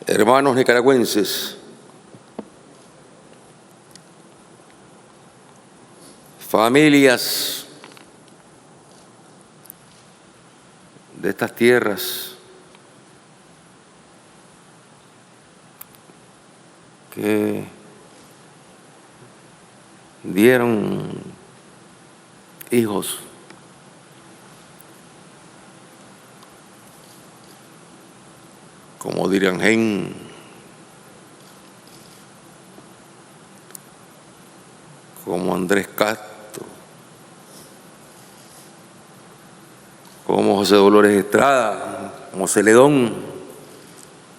Hermanos nicaragüenses, familias de estas tierras que dieron hijos como Diriangén, como Andrés Castro, como José Dolores Estrada, como Celedón,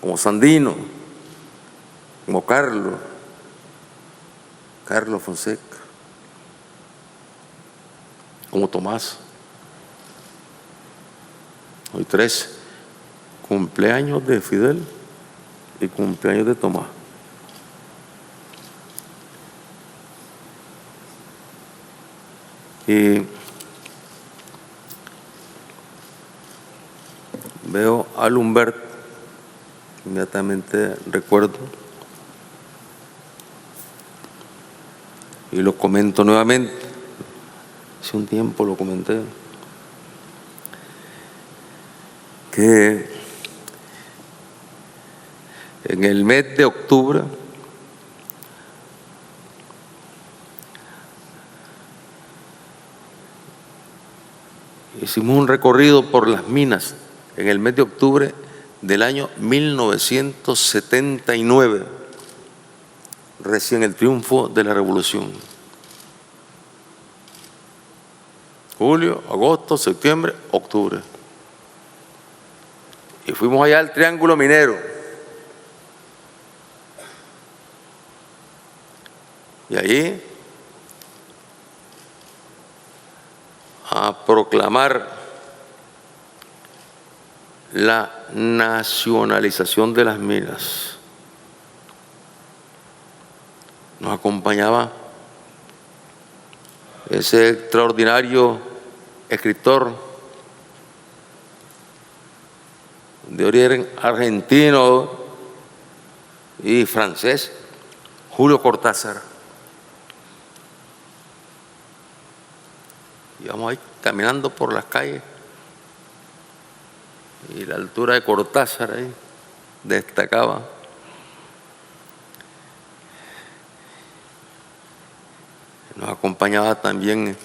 como Sandino, como Carlos Fonseca, como Tomás. Hoy 3 cumpleaños de Fidel y cumpleaños de Tomás. Y veo a Humberto, inmediatamente recuerdo, y lo comento nuevamente, hace un tiempo lo comenté, que en el mes de octubre hicimos un recorrido por las minas en el mes de octubre del año 1979, recién el triunfo de la revolución. Julio, agosto, septiembre, octubre. Y fuimos allá al Triángulo Minero. Y allí a proclamar la nacionalización de las minas. Nos acompañaba ese extraordinario escritor de origen argentino y francés, Julio Cortázar. Íbamos ahí caminando por las calles y la altura de Cortázar ahí destacaba. Nos acompañaba también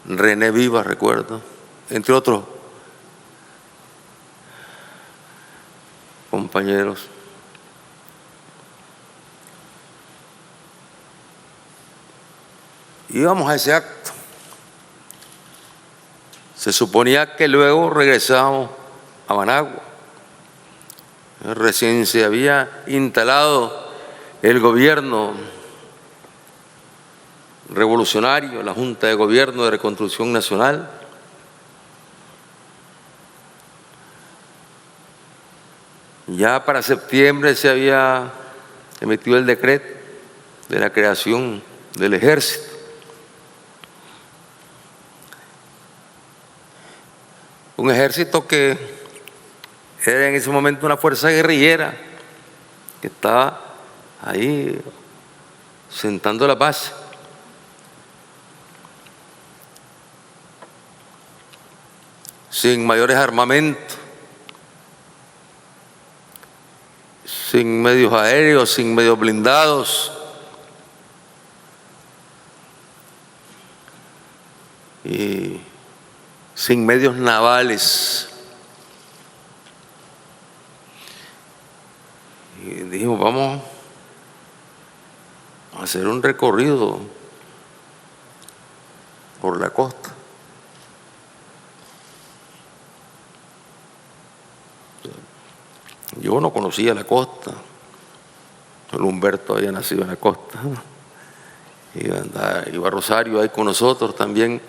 René Vivas, recuerdo, entre otros compañeros. Íbamos a ese acto. Se suponía que luego regresábamos a Managua. Recién se había instalado el gobierno revolucionario, la Junta de Gobierno de Reconstrucción Nacional. Ya para septiembre se había emitido el decreto de la creación del ejército. Un ejército que era en ese momento una fuerza guerrillera que estaba ahí sentando la base. Sin mayores armamentos, sin medios aéreos, sin medios blindados. Y sin medios navales. Y dijimos, vamos a hacer un recorrido por la costa. Yo no conocía la costa. Solo Humberto había nacido en la costa. Iba Rosario ahí con nosotros también.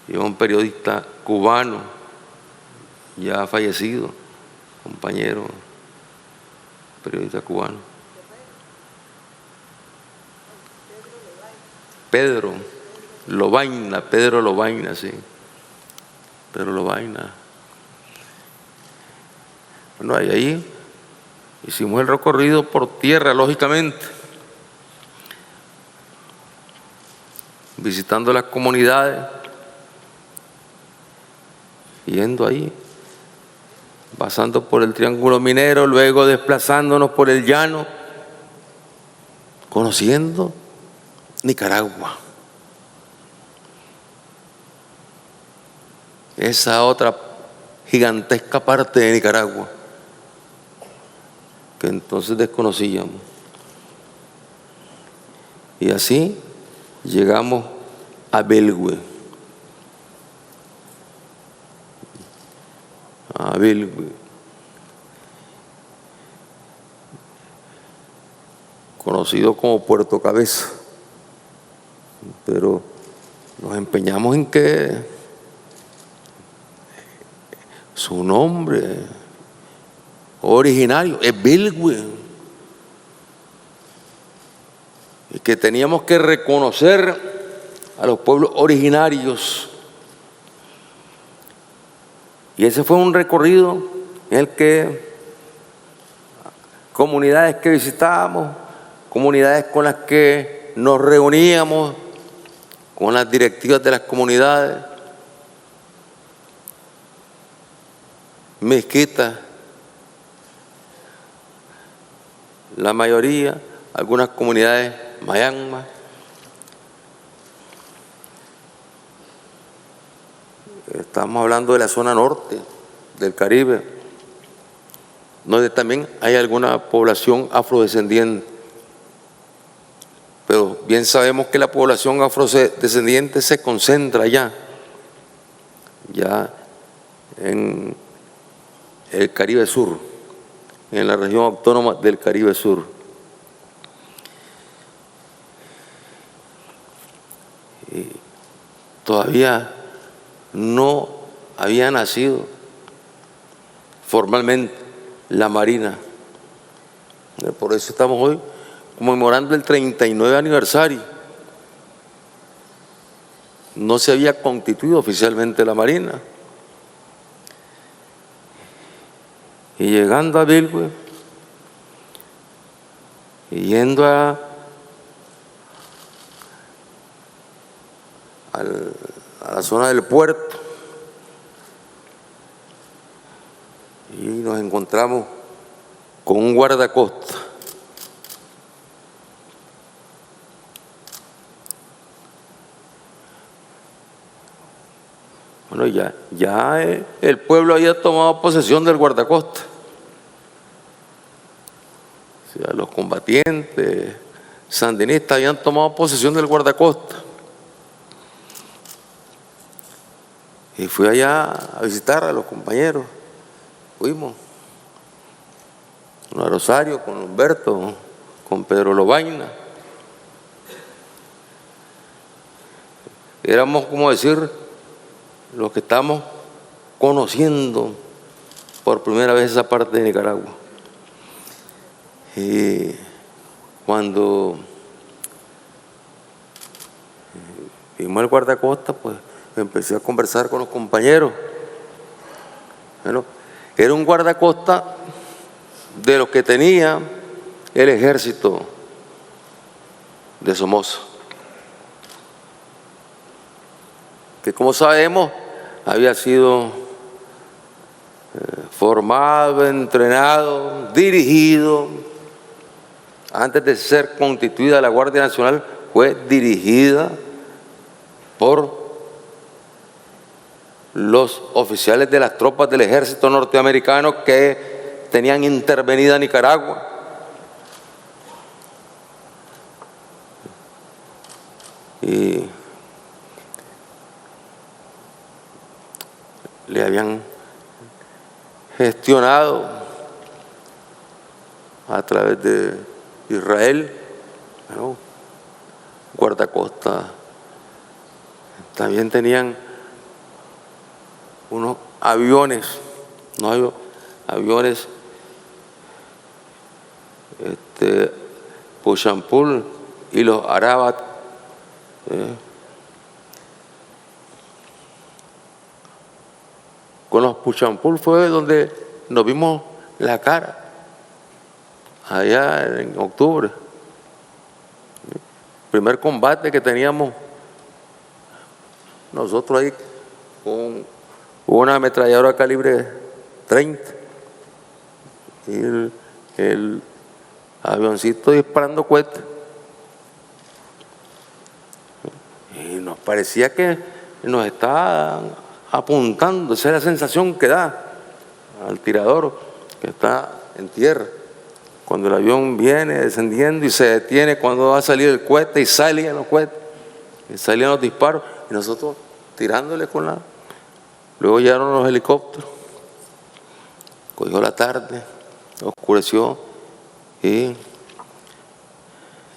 Iba un periodista cubano, ya fallecido, compañero, periodista cubano. Pedro Lobaina, sí. Pedro Lobaina. Bueno, ahí hicimos el recorrido por tierra, lógicamente, visitando las comunidades, yendo ahí, pasando por el Triángulo Minero, luego desplazándonos por el llano, conociendo Nicaragua. Esa otra gigantesca parte de Nicaragua que entonces desconocíamos. Y así llegamos a Belgüe. A Belgüe. Conocido como Puerto Cabeza. Pero nos empeñamos en que su nombre originario es Belgüe, y que teníamos que reconocer a los pueblos originarios. Y ese fue un recorrido en el que comunidades que visitábamos, comunidades con las que nos reuníamos, con las directivas de las comunidades, mezquitas, la mayoría, algunas comunidades mayanmas, estamos hablando de la zona norte del Caribe, donde también hay alguna población afrodescendiente, pero bien sabemos que la población afrodescendiente se concentra ya en el Caribe Sur, en la región autónoma del Caribe Sur. Y todavía no había nacido formalmente la Marina. Por eso estamos hoy conmemorando el 39 aniversario. No se había constituido oficialmente la Marina. Y llegando a Belgüe, y yendo a la zona del puerto, y nos encontramos con un guardacosta. Bueno, ya el pueblo había tomado posesión del guardacosta. O sea, los combatientes sandinistas habían tomado posesión del guardacosta. Y fui allá a visitar a los compañeros. Fuimos a Rosario, con Humberto, con Pedro Lobaina. Éramos, como decir, los que estamos conociendo por primera vez esa parte de Nicaragua. Y cuando vimos el guardacosta, pues empecé a conversar con los compañeros. Bueno, era un guardacosta de los que tenía el ejército de Somoza, que como sabemos había sido formado, entrenado, dirigido. Antes de ser constituida la Guardia Nacional, fue dirigida por los oficiales de las tropas del ejército norteamericano que tenían intervenida Nicaragua. Y le habían gestionado a través de Israel, ¿no?, guardacosta. También tenían unos aviones, aviones Pushampul y los Arabat, con los Pushampul fue donde nos vimos la cara, allá en octubre. Primer combate que teníamos nosotros ahí con una ametralladora calibre 30 y el avioncito disparando cohetes. Y nos parecía que nos estaba apuntando, esa es la sensación que da al tirador que está en tierra. Cuando el avión viene descendiendo y se detiene, cuando va a salir el cohete y salían los cohetes, y salían los disparos, y nosotros tirándole con la... Luego llegaron los helicópteros, cogió la tarde, oscureció y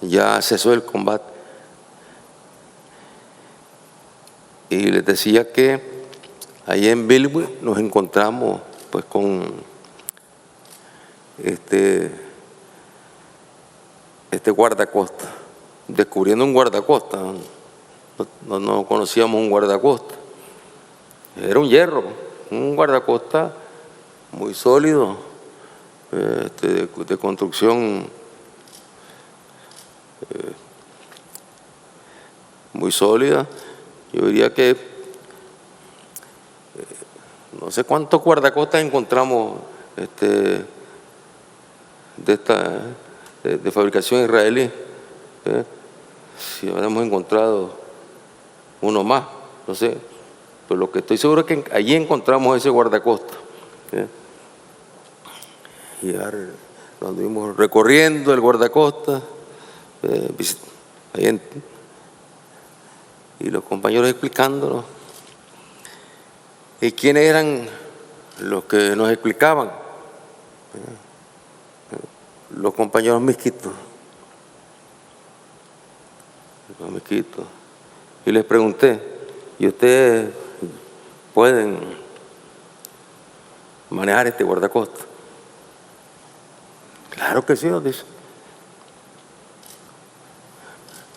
ya cesó el combate. Y les decía que allí en Bilwi nos encontramos pues con este guardacosta, descubriendo un guardacosta. No conocíamos un guardacosta. Era un hierro, un guardacosta muy sólido, de construcción muy sólida. Yo diría que no sé cuántos guardacostas encontramos de fabricación israelí. Si habremos encontrado uno más, no sé, pero lo que estoy seguro es que allí encontramos ese guardacosta. Y ahora nos anduvimos recorriendo el guardacosta, y los compañeros explicándonos. ¿Y quiénes eran los que nos explicaban? Los compañeros misquitos. Los misquitos. Y les pregunté, ¿y ustedes pueden manejar este guardacosta? Claro que sí, nos dice.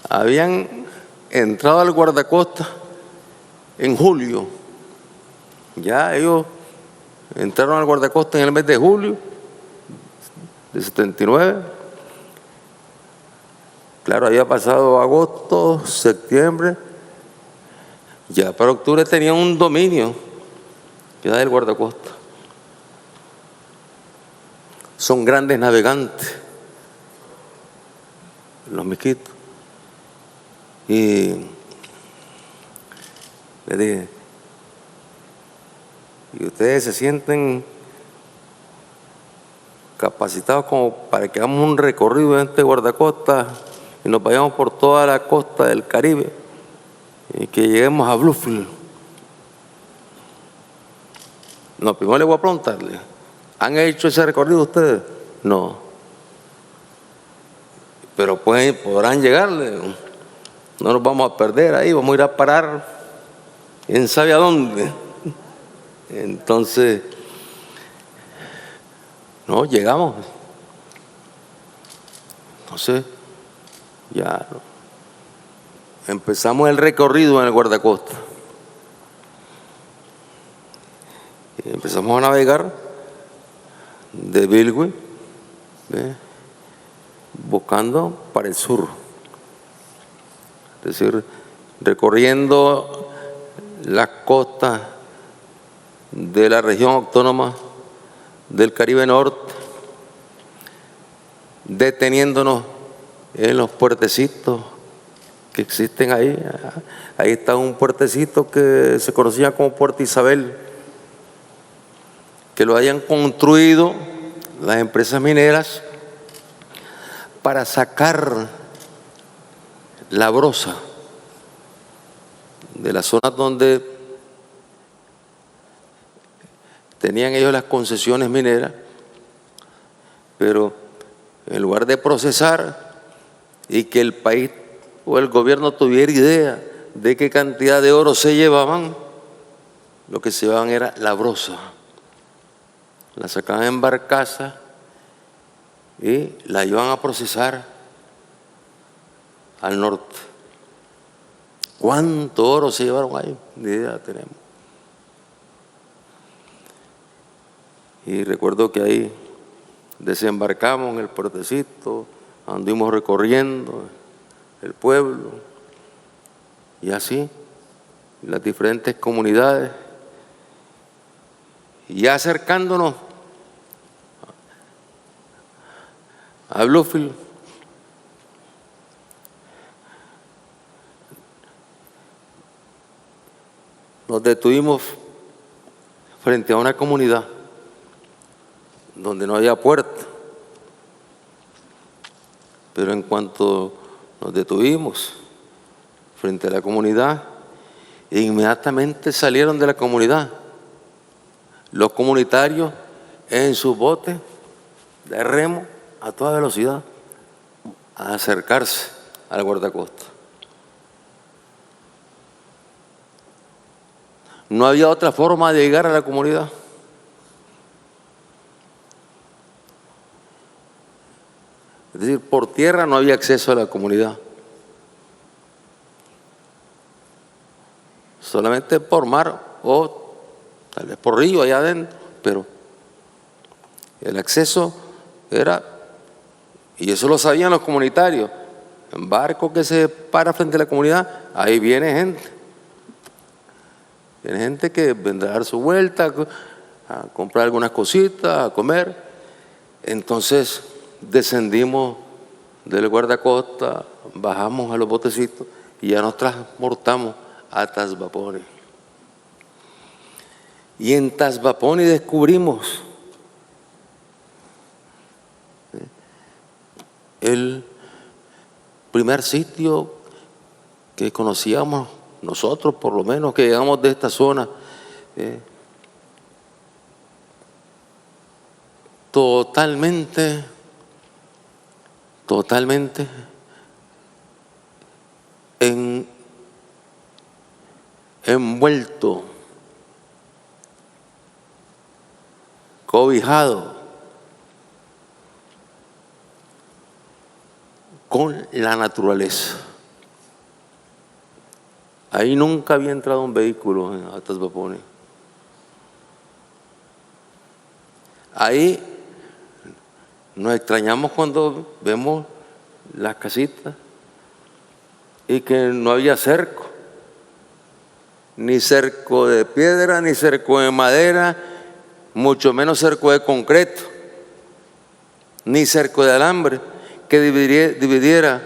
Habían entrado al guardacosta en julio. Ya ellos entraron al guardacosta en el mes de julio de 79. Claro, había pasado agosto, septiembre. Ya para octubre tenían un dominio ya del guardacosta. Son grandes navegantes, los misquitos. Y le dije, ¿y ustedes se sienten capacitados como para que hagamos un recorrido en este guardacosta y nos vayamos por toda la costa del Caribe y que lleguemos a Bluefield? No, primero le voy a preguntarle, ¿han hecho ese recorrido ustedes? No. Pero podrán llegarle. No nos vamos a perder ahí, vamos a ir a parar en sabe a dónde. Entonces, no, llegamos. Entonces, ya empezamos el recorrido en el guardacosta. Y empezamos a navegar de Bilwi, buscando para el sur. Es decir, recorriendo las costas de la región autónoma del Caribe Norte, deteniéndonos en los puertecitos que existen ahí. Ahí está un puertecito que se conocía como Puerto Isabel, que lo hayan construido las empresas mineras para sacar la brosa de las zonas donde tenían ellos las concesiones mineras, pero en lugar de procesar y que el país o el gobierno tuviera idea de qué cantidad de oro se llevaban, lo que se llevaban era la brosa. La sacaban en barcaza y la iban a procesar al norte. ¿Cuánto oro se llevaron ahí? Ni idea tenemos. Y recuerdo que ahí desembarcamos en el puertecito, anduvimos recorriendo el pueblo y así las diferentes comunidades, y ya acercándonos a Bluefield, nos detuvimos frente a una comunidad donde no había puerta, pero en cuanto nos detuvimos frente a la comunidad, inmediatamente salieron de la comunidad los comunitarios en sus botes de remo a toda velocidad a acercarse al guardacosta. No había otra forma de llegar a la comunidad. Es decir, por tierra no había acceso a la comunidad. Solamente por mar o tal vez por río allá adentro, pero el acceso era, y eso lo sabían los comunitarios, en barco que se para frente a la comunidad, ahí viene gente. Viene gente que vendrá a dar su vuelta, a comprar algunas cositas, a comer. Entonces descendimos del guardacosta, bajamos a los botecitos y ya nos transportamos a Tasbaponi. Y en Tasbaponi descubrimos el primer sitio que conocíamos nosotros, por lo menos que llegamos de esta zona, totalmente envuelto, cobijado con la naturaleza. Ahí nunca había entrado un vehículo a Tasbaponi. Ahí nos extrañamos cuando vemos las casitas y que no había cerco, ni cerco de piedra, ni cerco de madera, mucho menos cerco de concreto, ni cerco de alambre que dividiera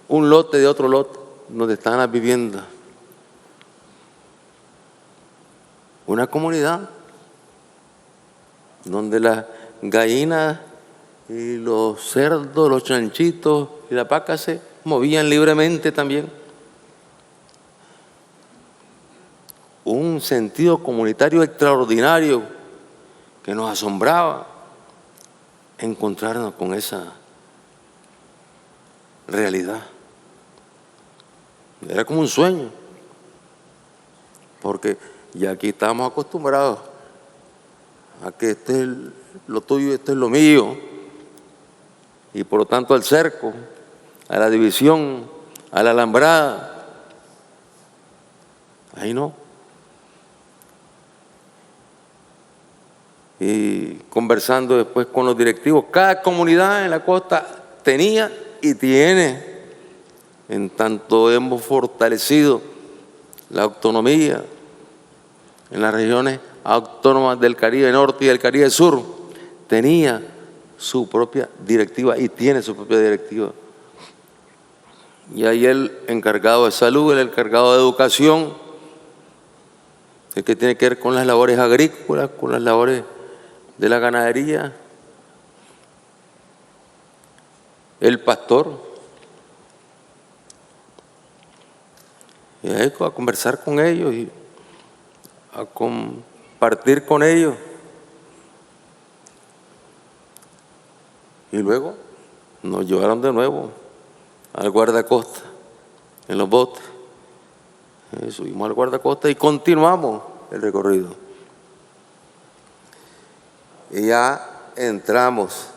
un lote de otro lote donde estaban las viviendas. Una comunidad donde las gallinas y los cerdos, los chanchitos y la vaca se movían libremente también. Un sentido comunitario extraordinario que nos asombraba encontrarnos con esa realidad. Era como un sueño, porque ya aquí estamos acostumbrados a que este es lo tuyo y este es lo mío, y por lo tanto al cerco, a la división, a la alambrada. Ahí no. Y conversando después con los directivos, cada comunidad en la costa tenía y tiene, en tanto hemos fortalecido la autonomía en las regiones autónomas del Caribe Norte y del Caribe Sur, tenía su propia directiva y tiene su propia directiva. Y ahí el encargado de salud, el encargado de educación, el que tiene que ver con las labores agrícolas, con las labores de la ganadería, el pastor. Y ahí a conversar con ellos y a compartir con ellos. Y luego nos llevaron de nuevo al guardacosta en los botes. Subimos al guardacosta y continuamos el recorrido. Y ya entramos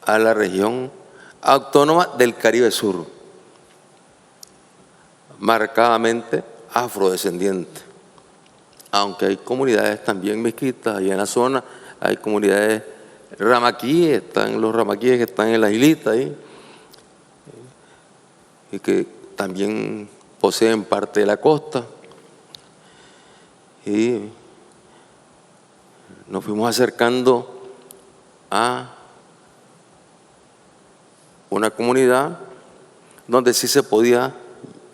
a la región autónoma del Caribe Sur, marcadamente afrodescendiente, aunque hay comunidades también mezquitas allá en la zona, hay comunidades ramaquíes, están los ramaquíes que están en las islitas ahí, y que también poseen parte de la costa. Y nos fuimos acercando a una comunidad donde sí se podía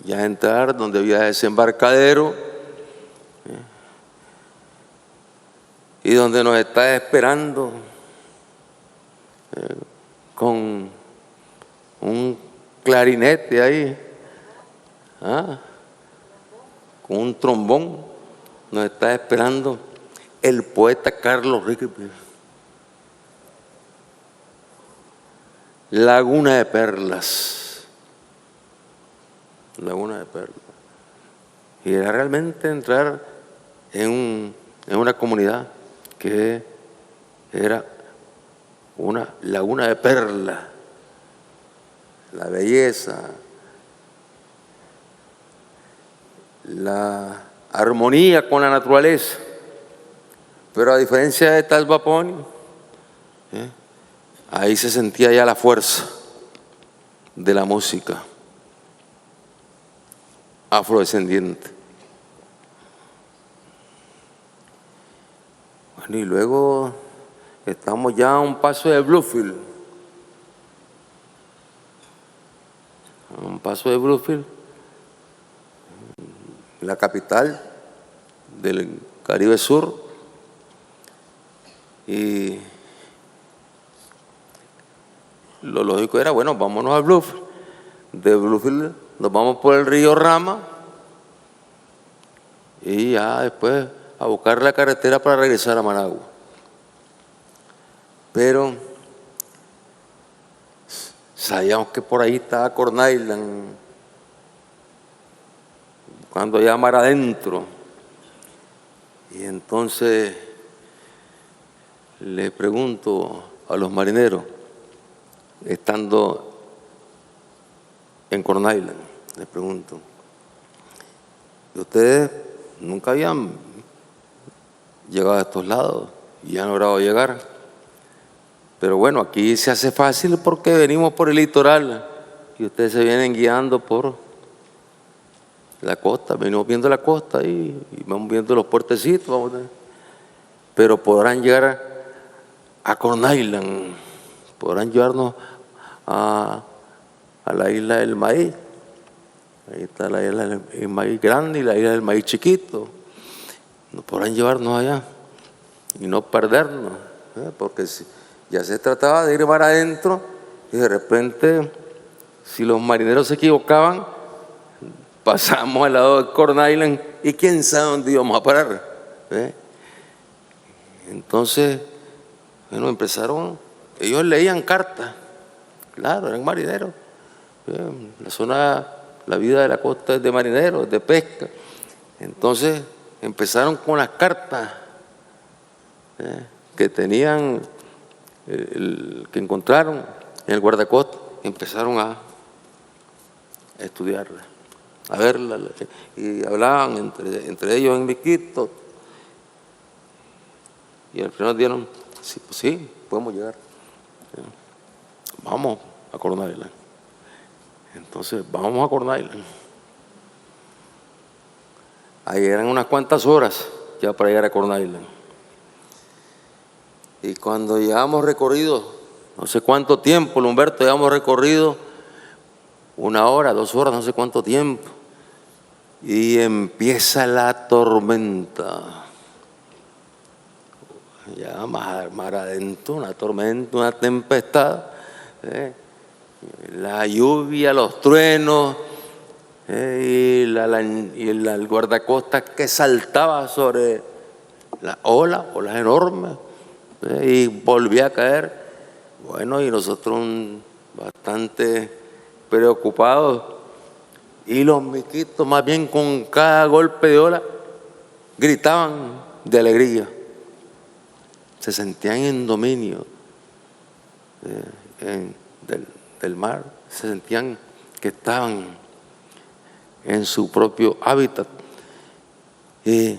ya entrar, donde había desembarcadero, y donde nos está esperando con un clarinete ahí, con un trombón, nos está esperando el poeta Carlos Rigby. Laguna de Perlas. Laguna de Perlas. Y era realmente entrar en una comunidad que era una laguna de perlas. La belleza, la armonía con la naturaleza. Pero a diferencia de Talbaponi, ahí se sentía ya la fuerza de la música afrodescendiente. Bueno, y luego estamos ya a un paso de Bluefield. A un paso de Bluefield, la capital del Caribe Sur. Y lo lógico era, bueno, vámonos a Bluefield. De Bluefield nos vamos por el río Rama y ya después a buscar la carretera para regresar a Managua. Pero sabíamos que por ahí estaba Corn Island, buscando allá mar adentro. Y entonces le pregunto a los marineros, estando en Corn Island, les pregunto, ¿ustedes nunca habían llegado a estos lados y han logrado llegar? Pero bueno, aquí se hace fácil porque venimos por el litoral y ustedes se vienen guiando por la costa, venimos viendo la costa y vamos viendo los puertecitos, pero podrán llegar a Corn Island, podrán llevarnos a la isla del maíz. Ahí está la isla del maíz grande y la isla del maíz chiquito. No podrán llevarnos allá y no perdernos, porque ya se trataba de ir mar adentro y de repente, si los marineros se equivocaban, pasamos al lado de Corn Island y quién sabe dónde íbamos a parar. Entonces, bueno, empezaron, ellos leían cartas, claro, eran marineros. La zona, la vida de la costa es de marineros, de pesca. Entonces empezaron con las cartas que tenían, que encontraron en el guardacosta, empezaron a estudiarlas, a verlas, y hablaban entre ellos en miquito. Y al final dieron, sí, pues sí, podemos llegar. Vamos a Corn Island. Entonces, vamos a Corn Island. Ahí eran unas cuantas horas ya para llegar a Corn Island. Y cuando llevamos recorrido, no sé cuánto tiempo, Humberto, llevamos recorrido 1 hora, 2 horas, no sé cuánto tiempo. Y empieza la tormenta. Ya mar adentro, una tormenta, una tempestad. La lluvia, los truenos, y el guardacostas que saltaba sobre las olas enormes, y volvía a caer. Bueno, y nosotros bastante preocupados, y los miquitos más bien con cada golpe de ola gritaban de alegría, se sentían en dominio del mar, se sentían que estaban en su propio hábitat. Y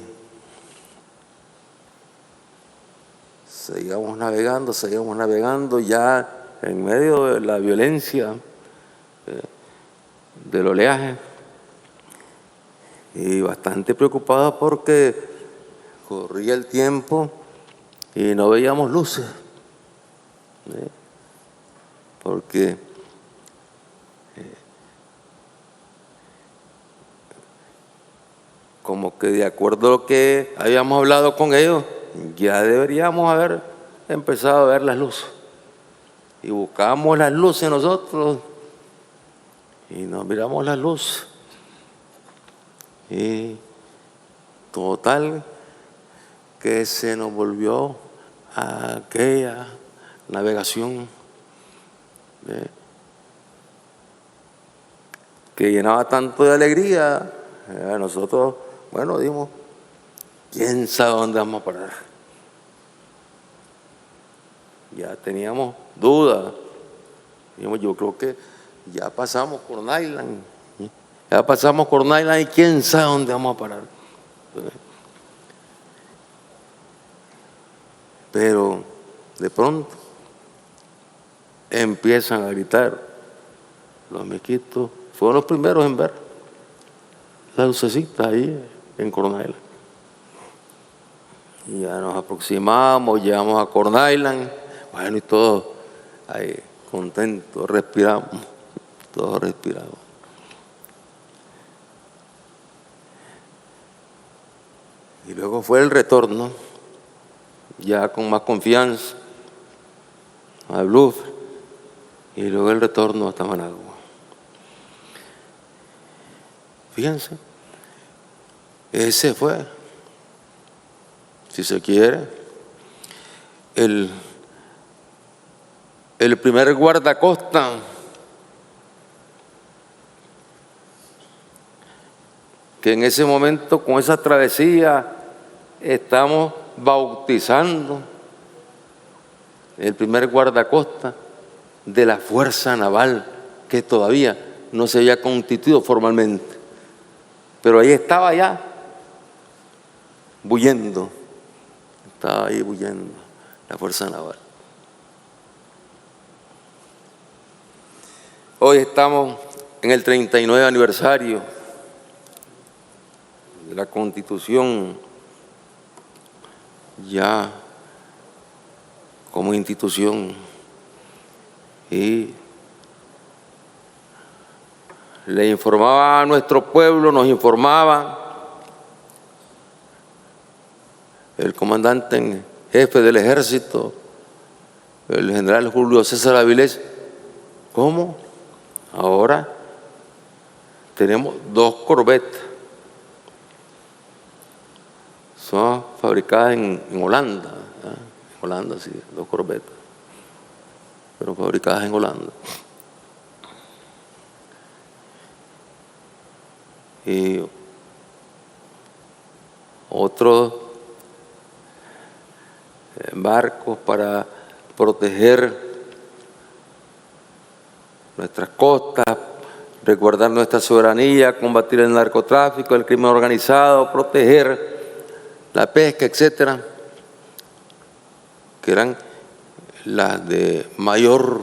seguíamos navegando ya en medio de la violencia del oleaje y bastante preocupados porque corría el tiempo y no veíamos luces, porque como que de acuerdo a lo que habíamos hablado con ellos, ya deberíamos haber empezado a ver las luces. Y buscamos las luces nosotros y nos miramos las luces. Y total que se nos volvió a aquella navegación que llenaba tanto de alegría. Nosotros, bueno, dijimos, ¿quién sabe dónde vamos a parar? Ya teníamos dudas. Dijimos, yo creo que ya pasamos Corn Island. Ya pasamos Corn Island y quién sabe dónde vamos a parar. Pero de pronto empiezan a gritar los miquitos. Fueron los primeros en ver la lucecita ahí en Corn Island. Y ya nos aproximamos, llegamos a Corn Island, bueno, y todos ahí contentos, respiramos, todos respiramos. Y luego fue el retorno, ya con más confianza, a Bluff, y luego el retorno hasta Managua. Fíjense, ese fue, si se quiere, el primer guardacosta que en ese momento, con esa travesía, estamos bautizando, el primer guardacosta de la Fuerza Naval, que todavía no se había constituido formalmente, pero ahí estaba ya bullendo, estaba ahí bullendo la Fuerza Naval. Hoy estamos en el 39 aniversario de la Constitución, ya como institución, y le informaba a nuestro pueblo, nos informaba el comandante en jefe del ejército, el general Julio César Avilés, ¿cómo? Ahora tenemos 2 corbetas. Son fabricadas en Holanda, ¿eh? En Holanda, sí, 2 corbetas, pero fabricadas en Holanda. Y otros barcos para proteger nuestras costas, resguardar nuestra soberanía, combatir el narcotráfico, el crimen organizado, proteger la pesca, etcétera, que eran las de mayor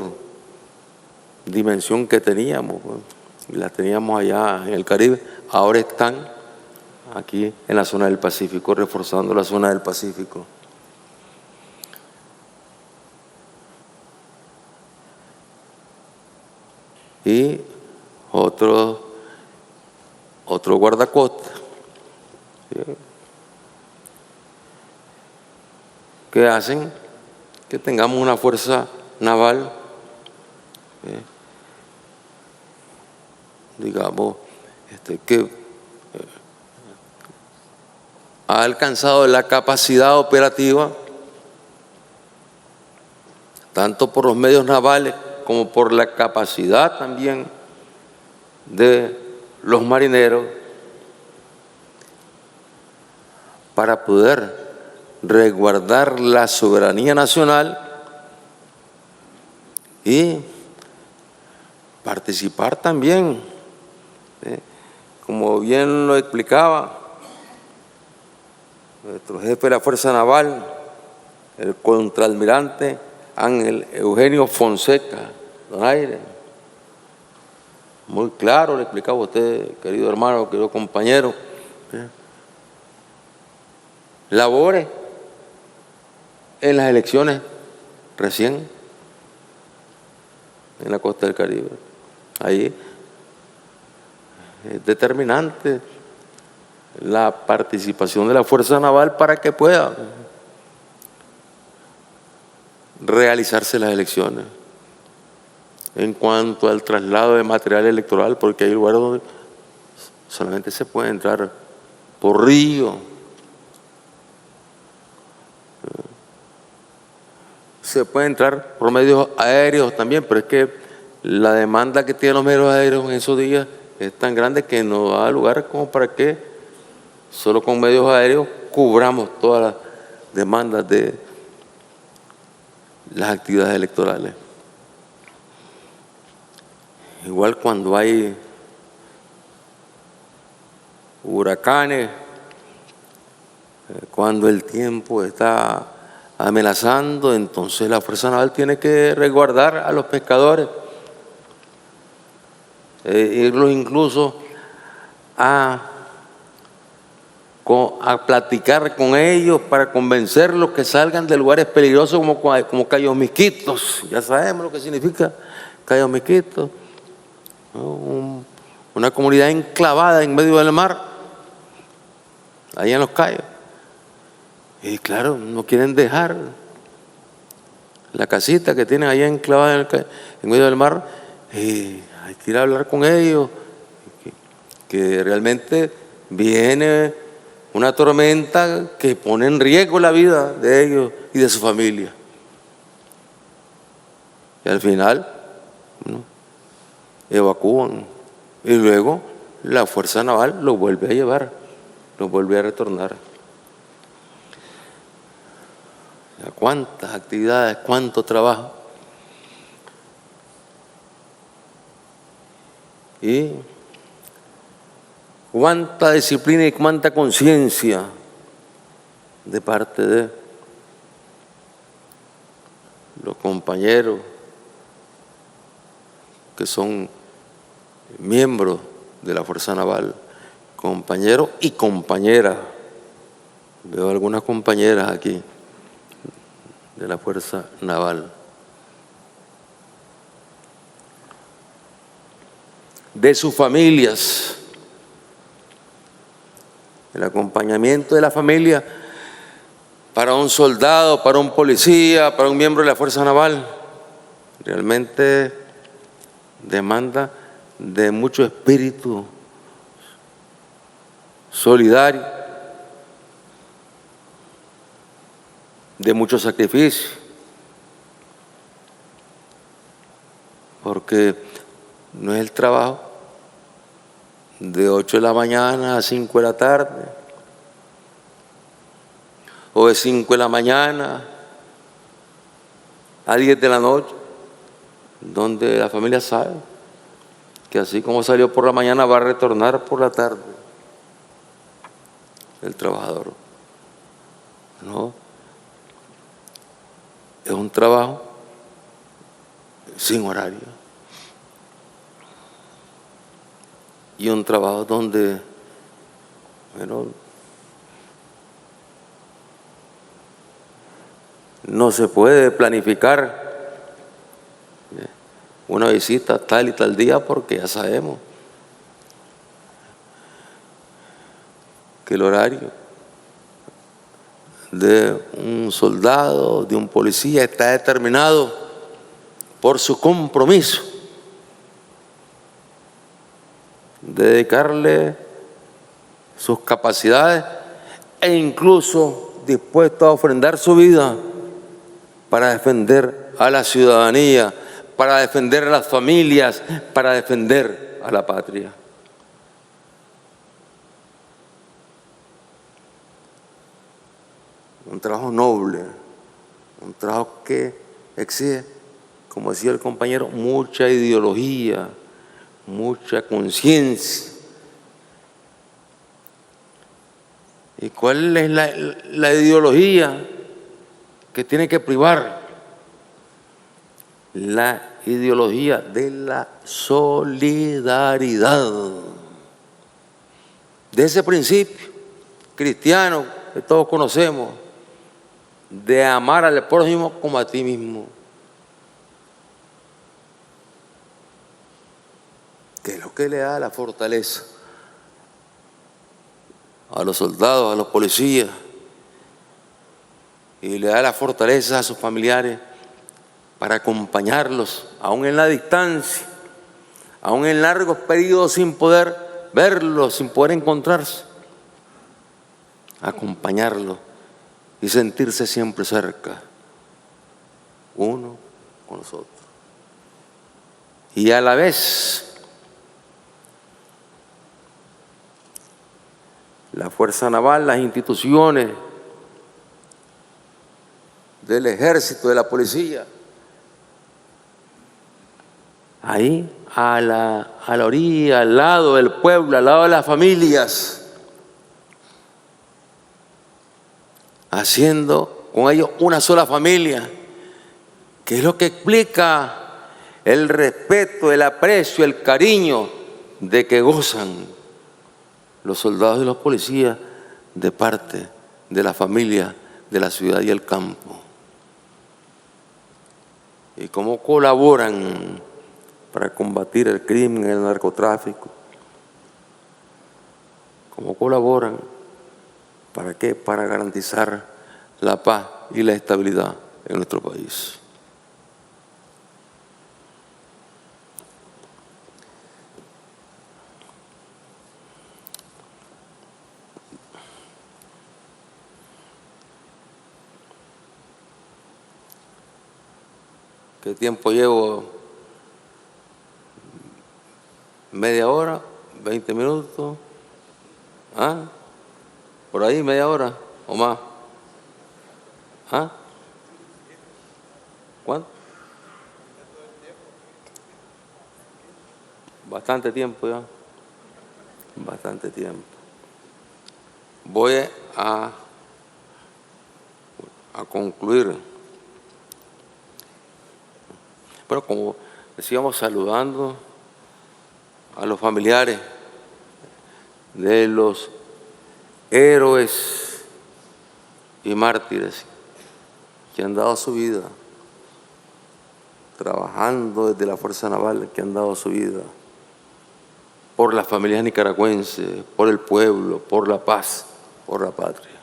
dimensión que teníamos, pues, y las teníamos allá en el Caribe. Ahora están aquí en la zona del Pacífico, reforzando la zona del Pacífico. Y otro guardacosta, ¿sí?, que hacen que tengamos una fuerza naval, digamos, que ha alcanzado la capacidad operativa, tanto por los medios navales como por la capacidad también de los marineros, para poder resguardar la soberanía nacional y participar también, como bien lo explicaba nuestro jefe de la Fuerza Naval, el contraalmirante Ángel Eugenio Fonseca Donaire. Muy claro le explicaba a usted, querido hermano, querido compañero. Labores en las elecciones recién en la costa del Caribe. Ahí es determinante la participación de la Fuerza Naval para que pueda realizarse las elecciones. En cuanto al traslado de material electoral, porque hay lugares donde solamente se puede entrar por río, se puede entrar por medios aéreos también, pero es que la demanda que tienen los medios aéreos en esos días es tan grande que no da lugar como para que solo con medios aéreos cubramos todas las demandas de las actividades electorales. Igual cuando hay huracanes, cuando el tiempo está amenazando, entonces la Fuerza Naval tiene que resguardar a los pescadores, irlos incluso a platicar con ellos para convencerlos que salgan de lugares peligrosos como Cayos Miquitos. Ya sabemos lo que significa Cayos Miquitos, ¿no? Una comunidad enclavada en medio del mar, allá en los Cayos. Y claro, no quieren dejar la casita que tienen allá enclavada en medio del mar. Y hay que ir a hablar con ellos, que realmente viene una tormenta que pone en riesgo la vida de ellos y de su familia. Y al final, ¿no?, evacúan. Y luego la Fuerza Naval los vuelve a llevar, los vuelve a retornar. ¿Cuántas actividades, cuánto trabajo? Y cuánta disciplina y cuánta conciencia de parte de los compañeros que son miembros de la Fuerza Naval, compañeros y compañeras. Veo algunas compañeras aquí de la Fuerza Naval. De sus familias, el acompañamiento de la familia para un soldado, para un policía, para un miembro de la Fuerza Naval, realmente demanda de mucho espíritu solidario, de mucho sacrificio, porque no es el trabajo de 8 de la mañana a 5 de la tarde, o de 5 de la mañana a 10 de la noche, donde la familia sabe que así como salió por la mañana va a retornar por la tarde el trabajador. No, es un trabajo sin horario y un trabajo donde, bueno, no se puede planificar una visita tal y tal día, porque ya sabemos que el horario de un soldado, de un policía, está determinado por su compromiso de dedicarle sus capacidades e incluso dispuesto a ofrendar su vida para defender a la ciudadanía, para defender a las familias, para defender a la patria. Un trabajo noble, un trabajo que exige, como decía el compañero, mucha ideología, mucha conciencia. ¿Y cuál es la ideología que tiene que privar la ideología de la solidaridad, de ese principio cristiano que todos conocemos, de amar al prójimo como a ti mismo, que es lo que le da la fortaleza a los soldados, a los policías, y le da la fortaleza a sus familiares para acompañarlos, aún en la distancia, aún en largos periodos sin poder verlos, sin poder encontrarse, acompañarlos y sentirse siempre cerca, uno con los otros. Y a la vez, la Fuerza Naval, las instituciones del Ejército, de la Policía, ahí a la orilla, al lado del pueblo, al lado de las familias, haciendo con ellos una sola familia, que es lo que explica el respeto, el aprecio, el cariño de que gozan los soldados y los policías de parte de la familia de la ciudad y el campo. Y cómo colaboran para combatir el crimen, el narcotráfico. Cómo colaboran. ¿Para qué? Para garantizar la paz y la estabilidad en nuestro país. ¿Qué tiempo llevo? ¿Media hora? ¿20 minutos? ¿Ah? ¿Por ahí media hora o más? ¿Ah? ¿Cuánto? Bastante tiempo ya. Bastante tiempo. Voy a concluir. Pero como decíamos, saludando a los familiares de los héroes y mártires que han dado su vida, trabajando desde la Fuerza Naval, que han dado su vida por las familias nicaragüenses, por el pueblo, por la paz, por la patria.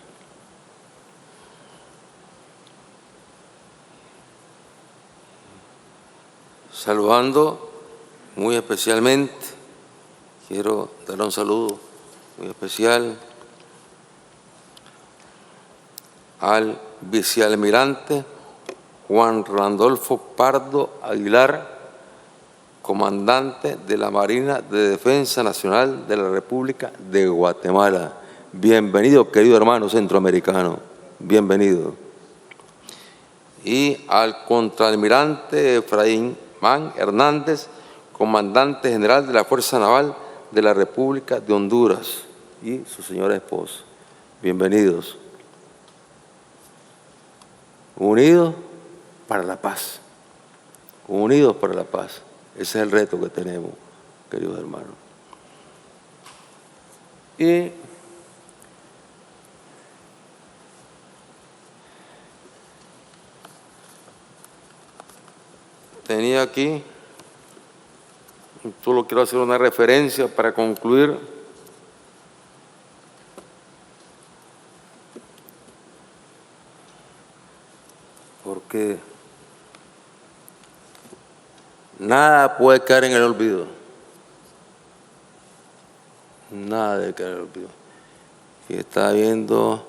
Saludando muy especialmente, quiero darle un saludo muy especial al vicealmirante Juan Randolfo Pardo Aguilar, comandante de la Marina de Defensa Nacional de la República de Guatemala. Bienvenido, querido hermano centroamericano, bienvenido. Y al contraalmirante Efraín Hernández, comandante general de la Fuerza Naval de la República de Honduras, y su señora esposa. Bienvenidos. Unidos para la paz. Unidos para la paz. Ese es el reto que tenemos, queridos hermanos. Y tenía aquí, solo quiero hacer una referencia para concluir. Porque nada puede caer en el olvido. Nada debe caer en el olvido. Y está viendo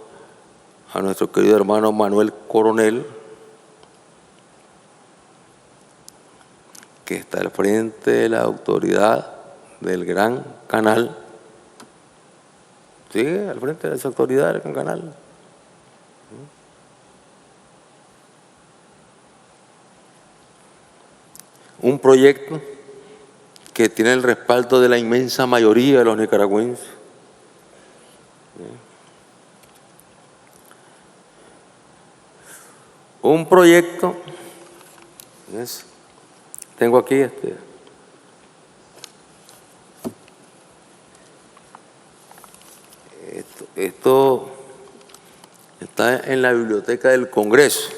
a nuestro querido hermano Manuel Coronel, que está al frente de la autoridad del Gran Canal. Sí, al frente de esa autoridad del Gran Canal. Un proyecto que tiene el respaldo de la inmensa mayoría de los nicaragüenses. un proyecto. ¿Ves? Tengo aquí esto está en la biblioteca del Congreso.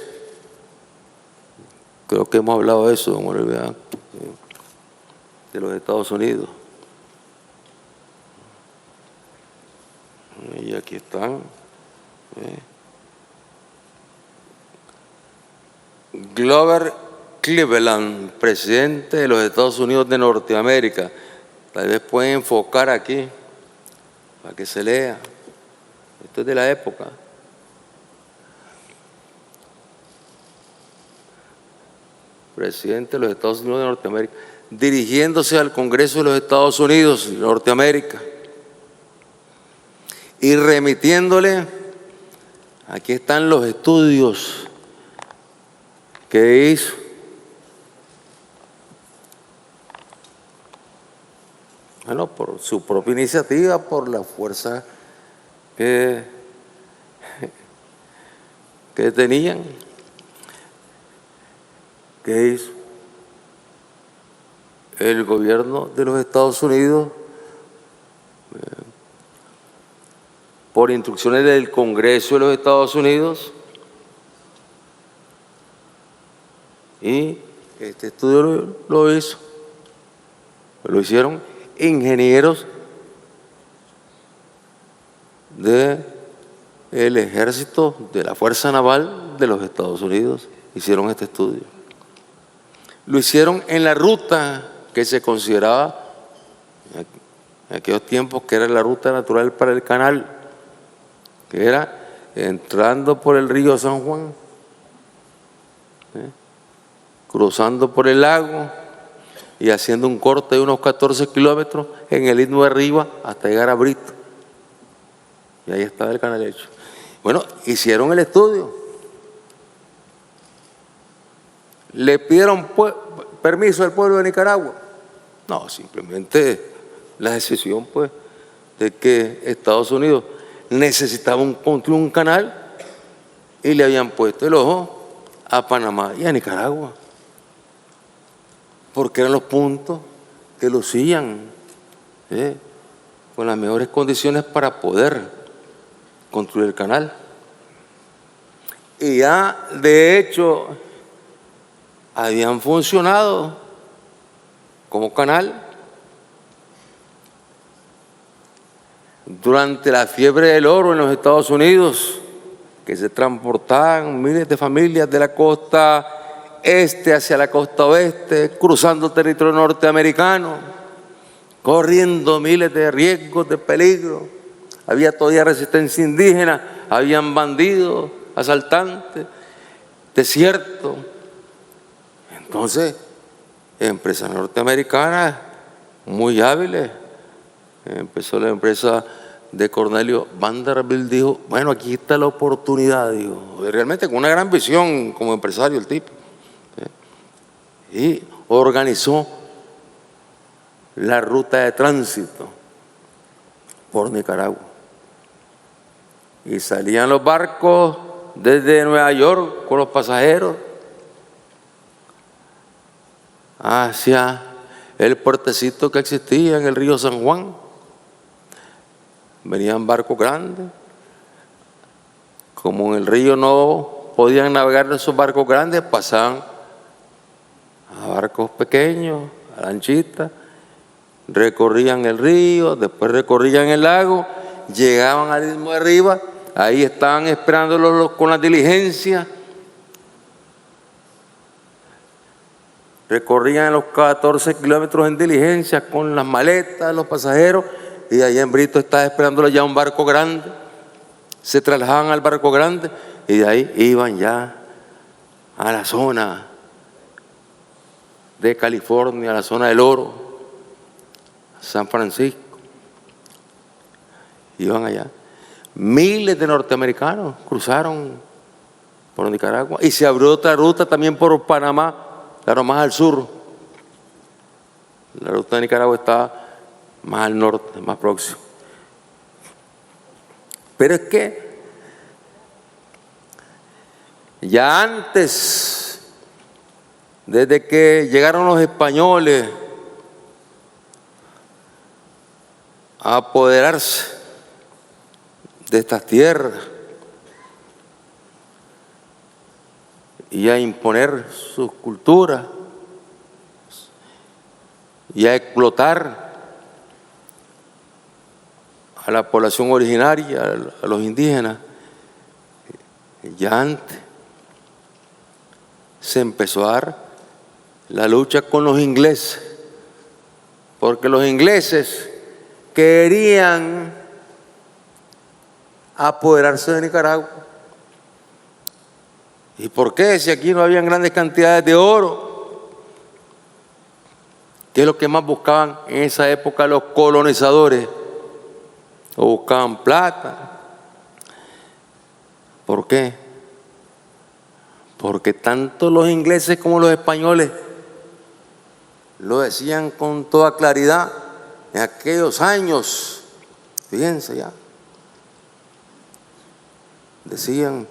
Creo que hemos hablado de eso, don Oliver, de los Estados Unidos. Y aquí están. Grover Cleveland, presidente de los Estados Unidos de Norteamérica. Tal vez pueden enfocar aquí para que se lea. Esto es de la época. Presidente de los Estados Unidos de Norteamérica, dirigiéndose al Congreso de los Estados Unidos de Norteamérica y remitiéndole, aquí están los estudios que hizo. Bueno, por su propia iniciativa, por la fuerza que tenían. ¿Qué hizo? El gobierno de los Estados Unidos, por instrucciones del Congreso de los Estados Unidos, y este estudio lo hicieron ingenieros del ejército, de la Fuerza Naval de los Estados Unidos, hicieron este estudio. Lo hicieron en la ruta que se consideraba en aquellos tiempos que era la ruta natural para el canal, que era entrando por el río San Juan, cruzando por el lago y haciendo un corte de unos 14 kilómetros en el Istmo de Arriba hasta llegar a Brito. Y ahí estaba el canal hecho. Bueno, hicieron el estudio. ¿Le pidieron permiso al pueblo de Nicaragua? No, simplemente la decisión pues de que Estados Unidos necesitaba construir un canal y le habían puesto el ojo a Panamá y a Nicaragua, porque eran los puntos que lucían con las mejores condiciones para poder construir el canal. Y ya de hecho habían funcionado como canal durante la fiebre del oro en los Estados Unidos, que se transportaban miles de familias de la costa este hacia la costa oeste, cruzando territorio norteamericano, corriendo miles de riesgos, de peligro. Había todavía resistencia indígena, habían bandidos, asaltantes, desierto. Entonces, empresas norteamericanas muy hábiles. Empezó la empresa de Cornelio Vanderbilt, dijo, bueno, aquí está la oportunidad, dijo, realmente con una gran visión como empresario el tipo. Y organizó la ruta de tránsito por Nicaragua. Y salían los barcos desde Nueva York con los pasajeros hacia el puertecito que existía en el río San Juan. Venían barcos grandes. Como en el río no podían navegar esos barcos grandes, pasaban a barcos pequeños, a lanchitas, recorrían el río, después recorrían el lago, llegaban al Istmo de Arriba, ahí estaban esperándolos con las diligencias, recorrían los 14 kilómetros en diligencia con las maletas, los pasajeros, y allá en Brito estaba esperándolos ya un barco grande, se trasladaban al barco grande y de ahí iban ya a la zona de California, a la zona del oro, San Francisco. Iban allá. Miles de norteamericanos cruzaron por Nicaragua y se abrió otra ruta también por Panamá, claro, más al sur. La ruta de Nicaragua está más al norte, más próximo. Pero es que Ya antes, desde que llegaron los españoles a apoderarse de estas tierras y a imponer sus culturas y a explotar a la población originaria, a los indígenas, ya antes se empezó a dar la lucha con los ingleses, porque los ingleses querían apoderarse de Nicaragua. ¿Y por qué? Si aquí no habían grandes cantidades de oro. ¿Qué es lo que más buscaban en esa época los colonizadores? O buscaban plata. ¿Por qué? Porque tanto los ingleses como los españoles lo decían con toda claridad en aquellos años. Fíjense ya. Decían,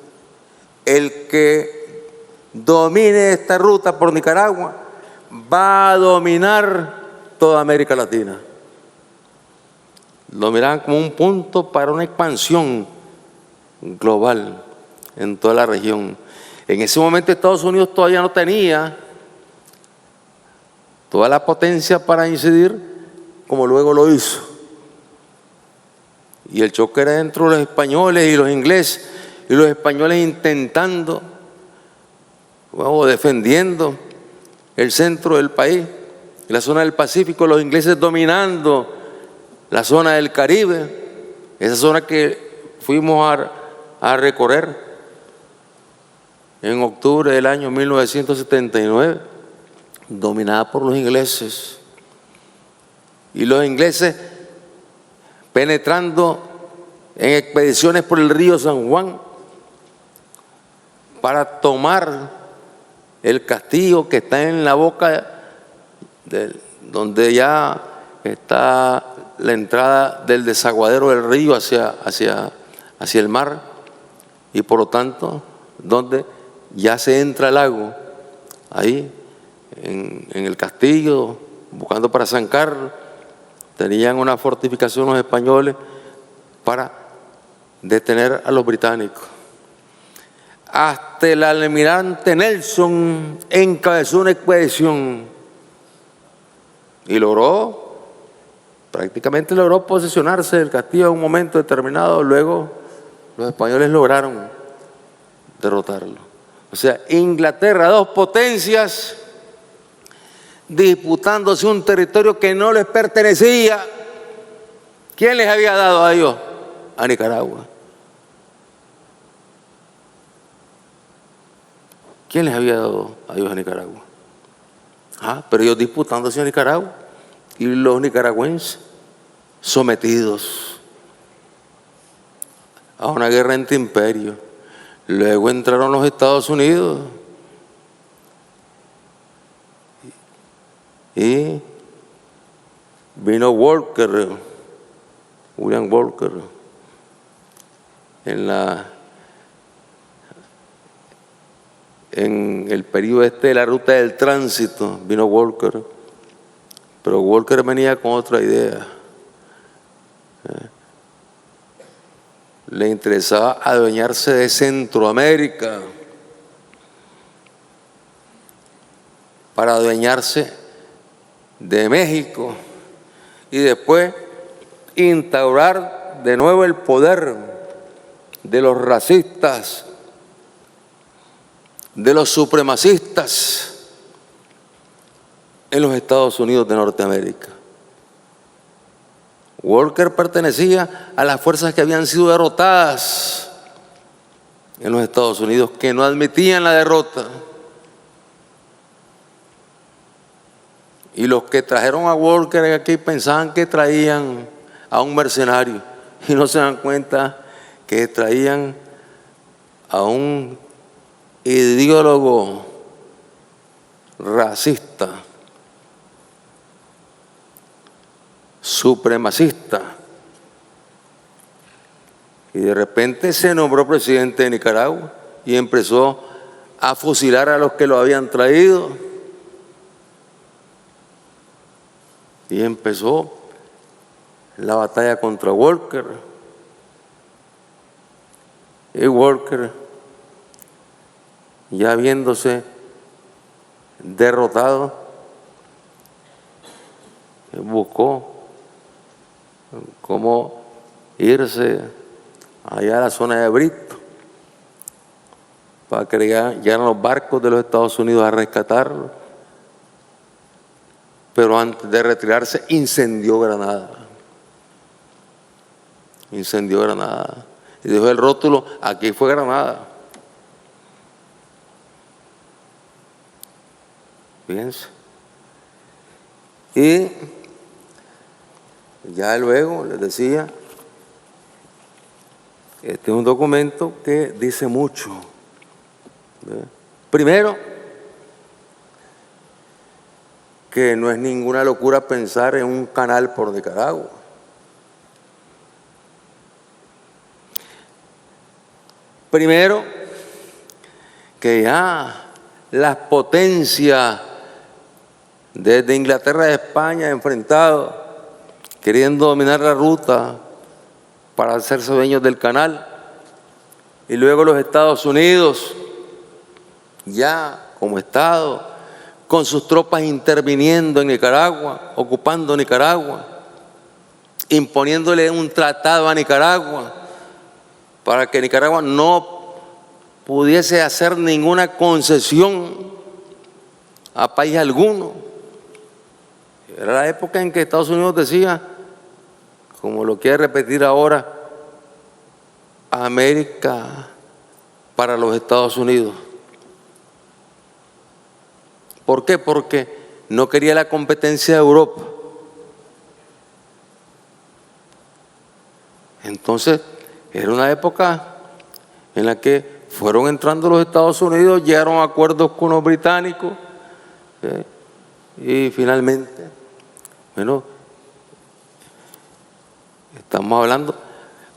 el que domine esta ruta por Nicaragua va a dominar toda América Latina. Lo miraban como un punto para una expansión global en toda la región. En ese momento Estados Unidos todavía no tenía toda la potencia para incidir como luego lo hizo. Y el choque era entre los españoles y los ingleses, y los españoles intentando o defendiendo el centro del país, la zona del Pacífico, los ingleses dominando la zona del Caribe, esa zona que fuimos a recorrer en octubre del año 1979, dominada por los ingleses. Y los ingleses penetrando en expediciones por el río San Juan para tomar el castillo que está en la boca donde ya está la entrada del desaguadero del río hacia el mar, y por lo tanto donde ya se entra al lago, ahí en el castillo, buscando para San Carlos. Tenían una fortificación los españoles para detener a los británicos. Hasta el almirante Nelson encabezó una expedición y prácticamente logró posesionarse del castillo en un momento determinado. Luego los españoles lograron derrotarlo. O sea, Inglaterra, dos potencias disputándose un territorio que no les pertenecía. ¿Quién les había dado a ellos? A Nicaragua. ¿Quién les había dado a ellos a Nicaragua? Pero ellos disputándose a Nicaragua y los nicaragüenses sometidos a una guerra entre imperios. Luego entraron los Estados Unidos y vino William Walker, en el periodo de la ruta del tránsito, vino Walker, pero Walker venía con otra idea. Le interesaba adueñarse de Centroamérica para adueñarse de México y después instaurar de nuevo el poder de los racistas, de los supremacistas en los Estados Unidos de Norteamérica. Walker pertenecía a las fuerzas que habían sido derrotadas en los Estados Unidos, que no admitían la derrota. Y los que trajeron a Walker aquí pensaban que traían a un mercenario y no se dan cuenta que traían a un ideólogo racista, supremacista. Y de repente se nombró presidente de Nicaragua y empezó a fusilar a los que lo habían traído. Y empezó la batalla contra Walker. Y Walker, ya viéndose derrotado, buscó cómo irse allá a la zona de Brito para que llegaran los barcos de los Estados Unidos a rescatarlo. Pero antes de retirarse, incendió Granada. Incendió Granada. Y dejó el rótulo, aquí fue Granada. Fíjense. Y ya luego les decía, este es un documento que dice mucho. Primero, que no es ninguna locura pensar en un canal por Nicaragua. Primero, que ya las potencias desde Inglaterra a España enfrentados, queriendo dominar la ruta para hacerse dueños del canal, y luego los Estados Unidos, ya como Estado, con sus tropas interviniendo en Nicaragua, ocupando Nicaragua, imponiéndole un tratado a Nicaragua para que Nicaragua no pudiese hacer ninguna concesión a país alguno. Era la época en que Estados Unidos decía, como lo quiere repetir ahora, América para los Estados Unidos. ¿Por qué? Porque no quería la competencia de Europa. Entonces, era una época en la que fueron entrando los Estados Unidos, llegaron a acuerdos con los británicos, y finalmente, bueno, estamos hablando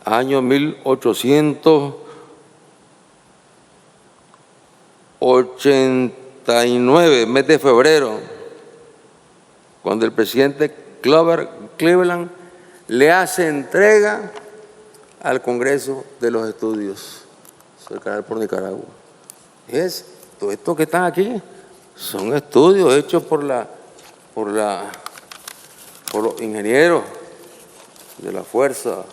año 1889, mes de febrero, cuando el presidente Cleveland le hace entrega al Congreso de los Estudios del Canal por Nicaragua. Todo esto que están aquí son estudios hechos por los ingenieros de la fuerza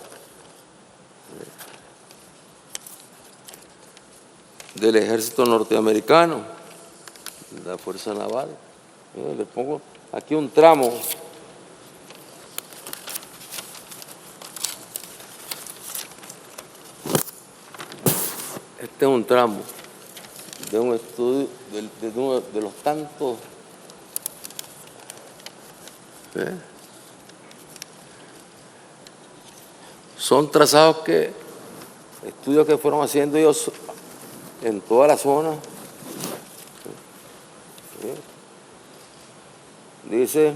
del ejército norteamericano, de la fuerza naval. Les pongo aquí un tramo. Este es un tramo de un estudio, de uno de los tantos. Son trazados estudios que fueron haciendo ellos en toda la zona. Dice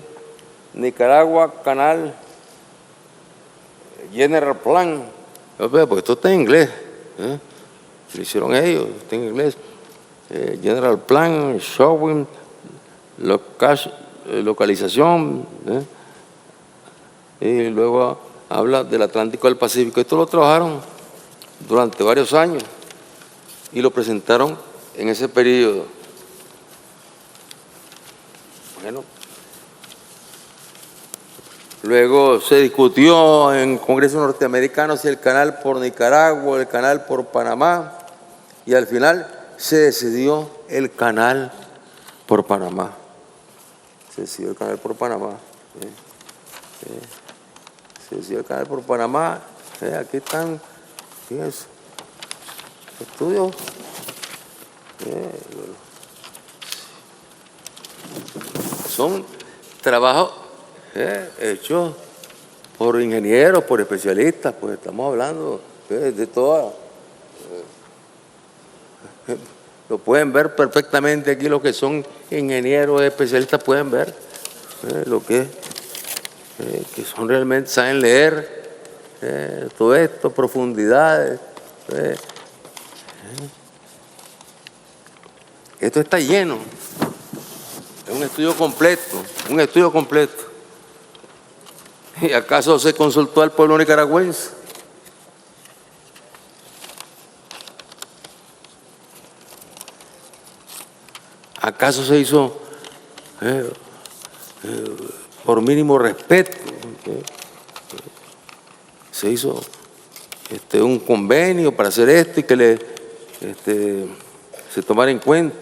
Nicaragua Canal General Plan. Porque esto está en inglés. Lo hicieron ellos, está en inglés. General Plan, Showing, localización. Y luego habla del Atlántico y del Pacífico. Esto lo trabajaron durante varios años y lo presentaron en ese periodo. Bueno, luego se discutió en el Congreso norteamericano si el canal por Nicaragua o el canal por Panamá, y al final se decidió el canal por Panamá. Se decidió el canal por Panamá. Se decidió el canal por Panamá. Aquí están, fíjense, estudios. Son trabajos hechos por ingenieros, por especialistas, pues estamos hablando de toda. Lo pueden ver perfectamente aquí, los que son ingenieros, especialistas pueden ver lo que son realmente, saben leer todo esto, profundidades. Esto está lleno. Es un estudio completo, un estudio completo. ¿Y acaso se consultó al pueblo nicaragüense? ¿Acaso se hizo por mínimo respeto? Se hizo un convenio para hacer esto y que se tomara en cuenta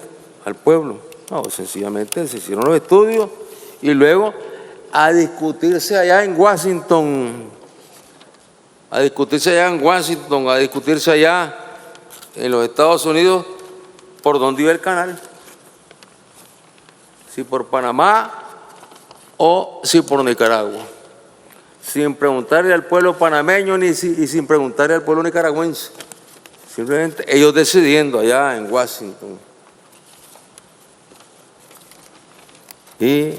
al pueblo. No, sencillamente se hicieron los estudios y luego a discutirse allá en Washington, a discutirse allá en los Estados Unidos por dónde iba el canal, si por Panamá o si por Nicaragua, sin preguntarle al pueblo panameño y sin preguntarle al pueblo nicaragüense, simplemente ellos decidiendo allá en Washington. Y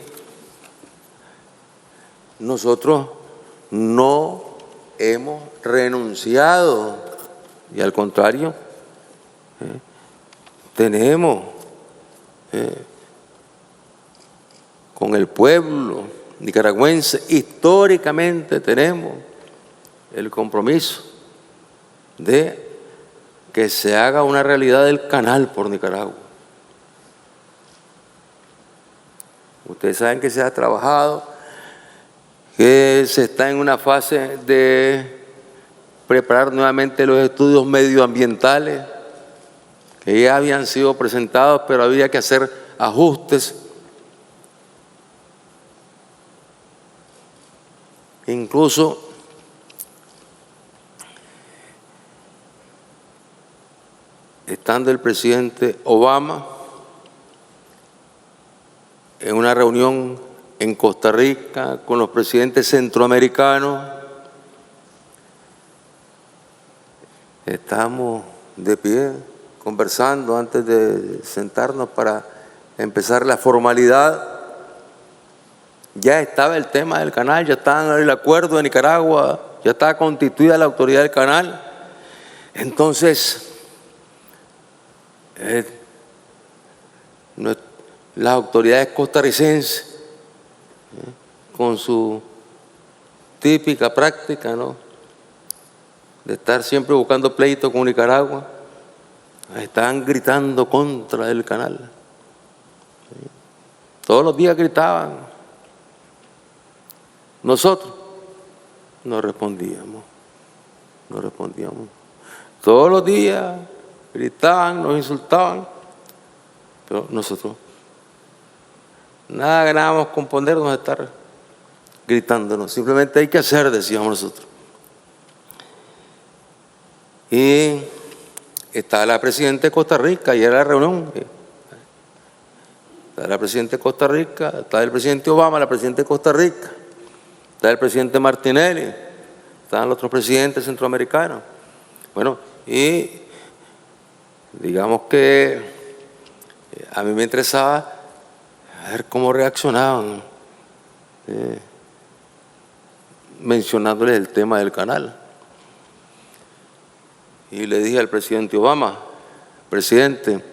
nosotros no hemos renunciado y al contrario, tenemos con el pueblo nicaragüense, históricamente tenemos el compromiso de que se haga una realidad del canal por Nicaragua. Ustedes saben que se ha trabajado, que se está en una fase de preparar nuevamente los estudios medioambientales que ya habían sido presentados, pero había que hacer ajustes. Incluso estando el presidente Obama en una reunión en Costa Rica con los presidentes centroamericanos, estábamos de pie conversando antes de sentarnos para empezar la formalidad. Ya estaba el tema del canal, ya estaba el acuerdo de Nicaragua, ya estaba constituida la autoridad del canal. Entonces, las autoridades costarricenses, con su típica práctica, ¿no?, de estar siempre buscando pleito con Nicaragua, estaban gritando contra el canal. Todos los días gritaban. Nosotros no respondíamos. Todos los días gritaban, nos insultaban, pero nosotros nada ganábamos con ponernos a estar gritándonos. Simplemente hay que hacer, decíamos nosotros. Y estaba la presidenta de Costa Rica, y era la reunión. Estaba la presidenta de Costa Rica, estaba el presidente Obama, la presidenta de Costa Rica, estaba el presidente Martinelli, estaban los otros presidentes centroamericanos. Bueno, y digamos que a mí me interesaba ver cómo reaccionaban, mencionándoles el tema del canal. Y le dije al presidente Obama: presidente,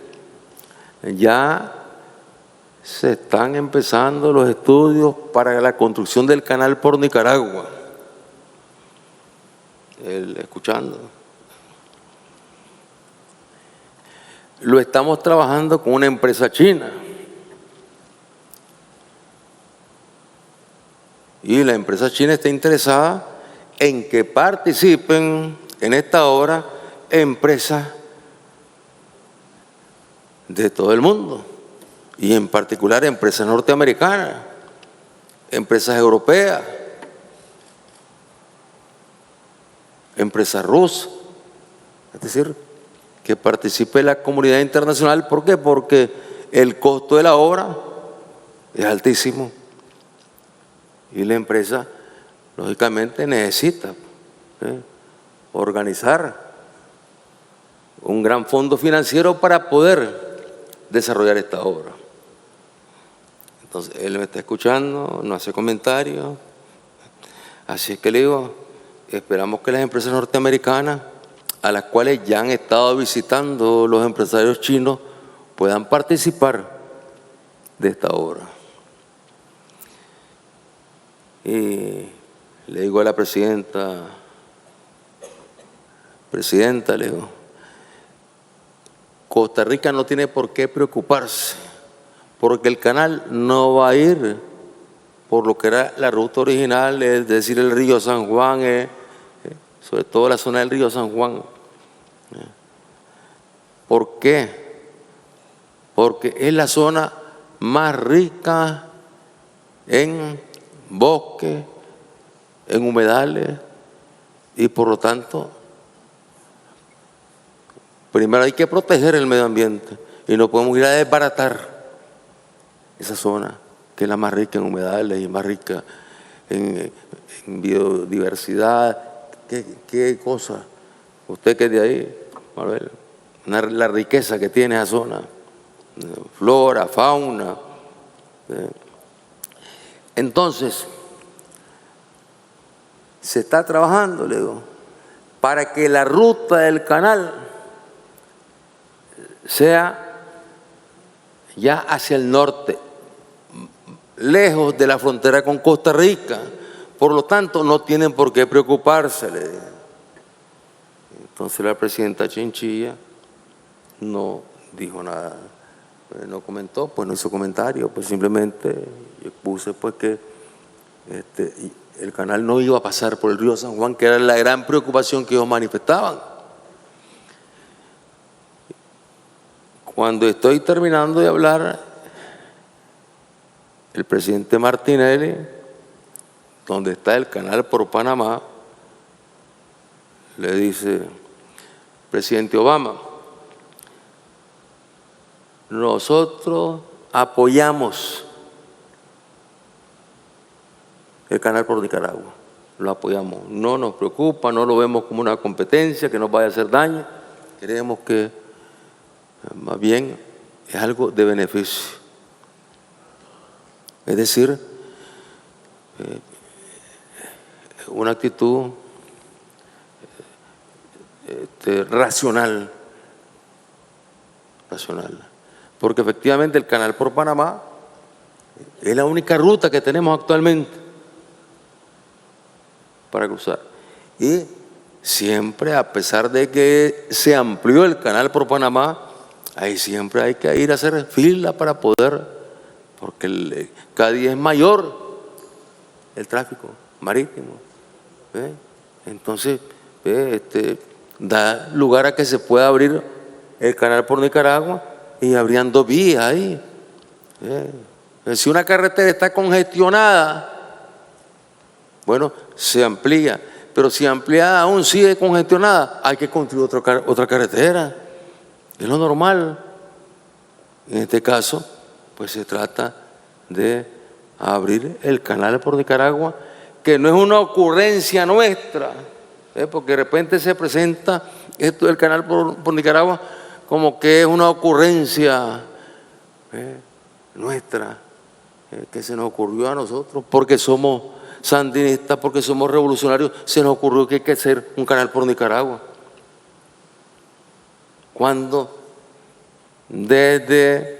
ya se están empezando los estudios para la construcción del canal por Nicaragua. Él escuchando. Lo estamos trabajando con una empresa china. Y la empresa china está interesada en que participen en esta obra empresas de todo el mundo, y en particular empresas norteamericanas, empresas europeas, empresas rusas. Es decir, que participe la comunidad internacional. ¿Por qué? Porque el costo de la obra es altísimo y la empresa lógicamente necesita organizar un gran fondo financiero para poder desarrollar esta obra. Entonces él me está escuchando, no hace comentarios. Así es que le digo, esperamos que las empresas norteamericanas, a las cuales ya han estado visitando los empresarios chinos, puedan participar de esta obra. Y le digo a la presidenta, le digo, Costa Rica no tiene por qué preocuparse, porque el canal no va a ir por lo que era la ruta original, es decir, el río San Juan, sobre todo la zona del río San Juan. ¿Por qué? Porque es la zona más rica en bosque, en humedales, y por lo tanto, primero hay que proteger el medio ambiente y no podemos ir a desbaratar esa zona que es la más rica en humedales y más rica en biodiversidad. ¿Qué cosa? Usted que es de ahí, a ver, la riqueza que tiene esa zona, flora, fauna. Entonces, se está trabajando, le digo, para que la ruta del canal sea ya hacia el norte, lejos de la frontera con Costa Rica. Por lo tanto, no tienen por qué preocuparse, le digo. Entonces la presidenta Chinchilla no dijo nada, no comentó, pues no hizo comentario, pues simplemente yo puse pues que el canal no iba a pasar por el río San Juan, que era la gran preocupación que ellos manifestaban. Cuando estoy terminando de hablar, el presidente Martinelli, donde está el canal por Panamá, le dice: presidente Obama, nosotros apoyamos el canal por Nicaragua, lo apoyamos, no nos preocupa, no lo vemos como una competencia que nos vaya a hacer daño, creemos que más bien es algo de beneficio. Es decir, una actitud racional, porque efectivamente el canal por Panamá es la única ruta que tenemos actualmente para cruzar. Y siempre, a pesar de que se amplió el canal por Panamá, ahí siempre hay que ir a hacer fila para poder, porque cada día es mayor el tráfico marítimo. Entonces, da lugar a que se pueda abrir el canal por Nicaragua y habrían dos vías ahí. Si una carretera está congestionada, bueno, se amplía, pero si ampliada aún sigue congestionada, hay que construir otra carretera. Es lo normal. En este caso, pues se trata de abrir el canal por Nicaragua, que no es una ocurrencia nuestra, porque de repente se presenta esto del canal por Nicaragua como que es una ocurrencia nuestra, que se nos ocurrió a nosotros, porque somos sandinistas, porque somos revolucionarios, se nos ocurrió que hay que hacer un canal por Nicaragua. Cuando desde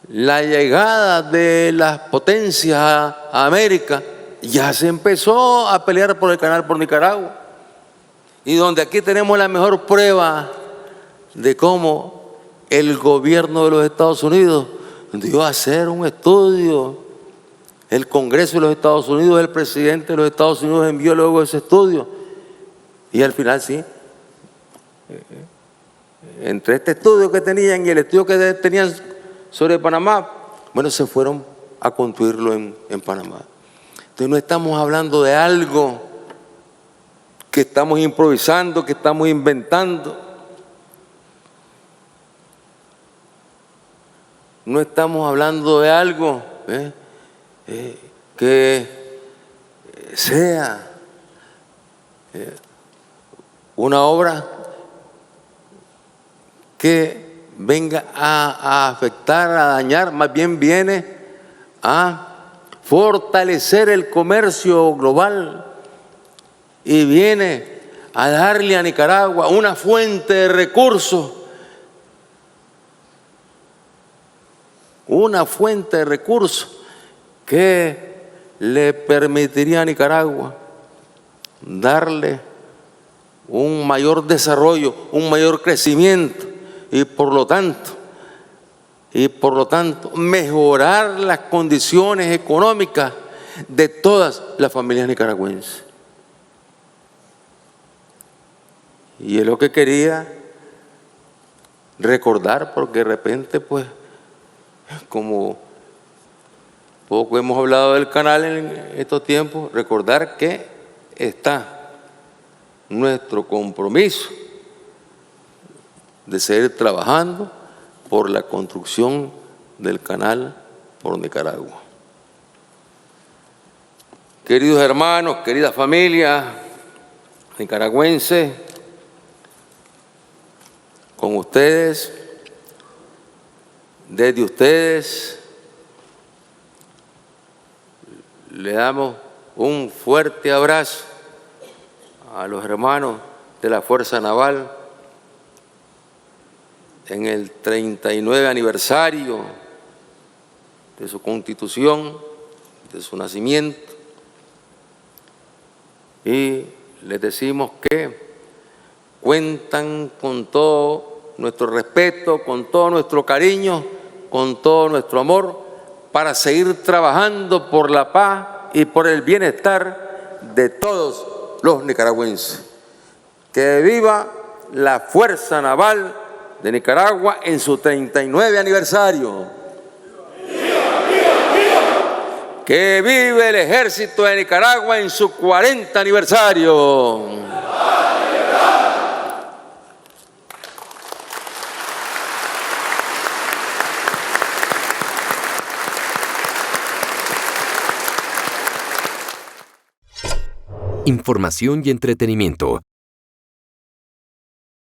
la llegada de las potencias a América ya se empezó a pelear por el canal por Nicaragua, y donde aquí tenemos la mejor prueba de cómo el gobierno de los Estados Unidos dio a hacer un estudio. El Congreso de los Estados Unidos, el presidente de los Estados Unidos envió luego ese estudio, y al final sí, entre este estudio que tenían y el estudio que tenían sobre Panamá, bueno, se fueron a construirlo en Panamá. Entonces no estamos hablando de algo que estamos improvisando, que estamos inventando. No estamos hablando de algo que sea una obra que venga a afectar, a dañar, más bien viene a fortalecer el comercio global y viene a darle a Nicaragua una fuente de recursos una fuente de recursos que le permitiría a Nicaragua darle un mayor desarrollo, un mayor crecimiento y por lo tanto mejorar las condiciones económicas de todas las familias nicaragüenses. Y es lo que quería recordar, porque de repente, pues, como poco hemos hablado del canal en estos tiempos, recordar que está nuestro compromiso de seguir trabajando por la construcción del canal por Nicaragua. Queridos hermanos, querida familia nicaragüense, con ustedes, desde ustedes, le damos un fuerte abrazo a los hermanos de la Fuerza Naval en el 39 aniversario de su constitución, de su nacimiento, y les decimos que cuentan con todo nuestro respeto, con todo nuestro cariño, con todo nuestro amor, para seguir trabajando por la paz y por el bienestar de todos los nicaragüenses. Que viva la Fuerza Naval de Nicaragua en su 39 aniversario. ¡Viva, viva, viva! Que vive el Ejército de Nicaragua en su 40 aniversario. Información y entretenimiento.